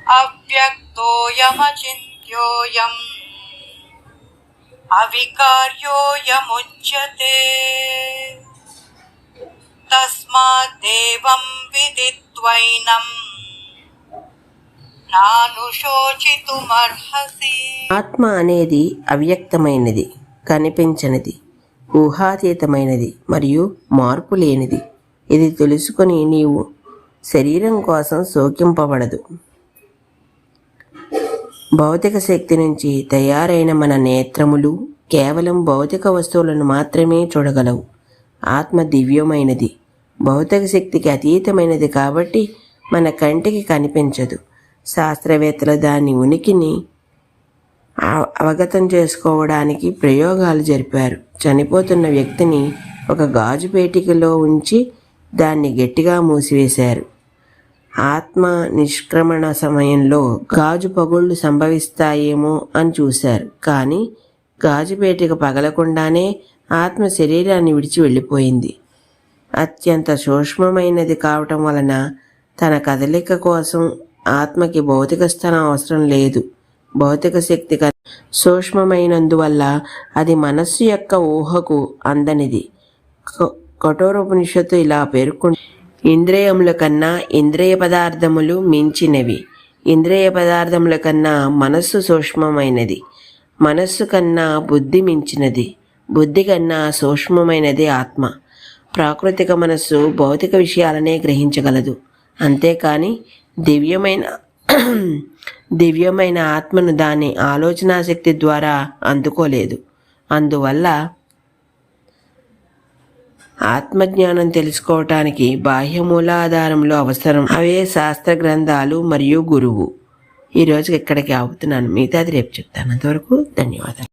అవ్యక్తోయమచింత్యోయం అవికార్యోయముచ్యతే తస్మాత్ దేవం విదిత్వైనం నానుశోచితుమర్హసి. ఆత్మ అనేది అవ్యక్తమైనది, కనిపించనిది, ఊహాతీతమైనది మరియు మార్పు లేనిది. ఇది తెలుసుకొని నీవు శరీరం కోసం శోకింపబడదు. భౌతిక శక్తి నుంచి తయారైన మన నేత్రములు కేవలం భౌతిక వస్తువులను మాత్రమే చూడగలవు. ఆత్మ దివ్యమైనది, భౌతిక శక్తికి అతీతమైనది కాబట్టి మన కంటికి కనిపించదు. శాస్త్రవేత్తలు దాని ఉనికిని అవగతం చేసుకోవడానికి ప్రయోగాలు జరిపారు. చనిపోతున్న వ్యక్తిని ఒక గాజు పేటికలో ఉంచి దాన్ని గట్టిగా మూసివేశారు. ఆత్మ నిష్క్రమణ సమయంలో గాజు పగుళ్ళు సంభవిస్తాయేమో అని చూశారు. కానీ గాజు పేటిక పగలకుండానే ఆత్మ శరీరాన్ని విడిచి వెళ్ళిపోయింది. అత్యంత సూక్ష్మమైనది కావటం వలన తన కదలిక కోసం ఆత్మకి భౌతిక స్థలం అవసరం లేదు. భౌతిక శక్తి సూక్ష్మమైనందువల్ల అది మనస్సు యొక్క ఊహకు అందనిది. కఠోరోపనిషత్తు ఇలా పేర్కొంది: ఇంద్రియముల కన్నా ఇంద్రియ పదార్థములు మించినవి. ఇంద్రియ పదార్థముల కన్నా మనస్సు సూక్ష్మమైనది. మనస్సు కన్నా బుద్ధి మించినది. బుద్ధి కన్నా సూక్ష్మమైనది ఆత్మ. ప్రాకృతిక మనస్సు భౌతిక విషయాలనే గ్రహించగలదు, అంతేకాని దివ్యమైన ఆత్మను దాని ఆలోచనా శక్తి ద్వారా అందుకోలేదు. అందువల్ల ఆత్మజ్ఞానం తెలుసుకోవటానికి బాహ్య మూలాధారములు అవసరం. అవే శాస్త్ర గ్రంథాలు మరియు గురువు. ఈరోజుకి ఇక్కడికి ఆపుతున్నాను. మిగతాది రేపు చెప్తాను. అంతవరకు ధన్యవాదాలు.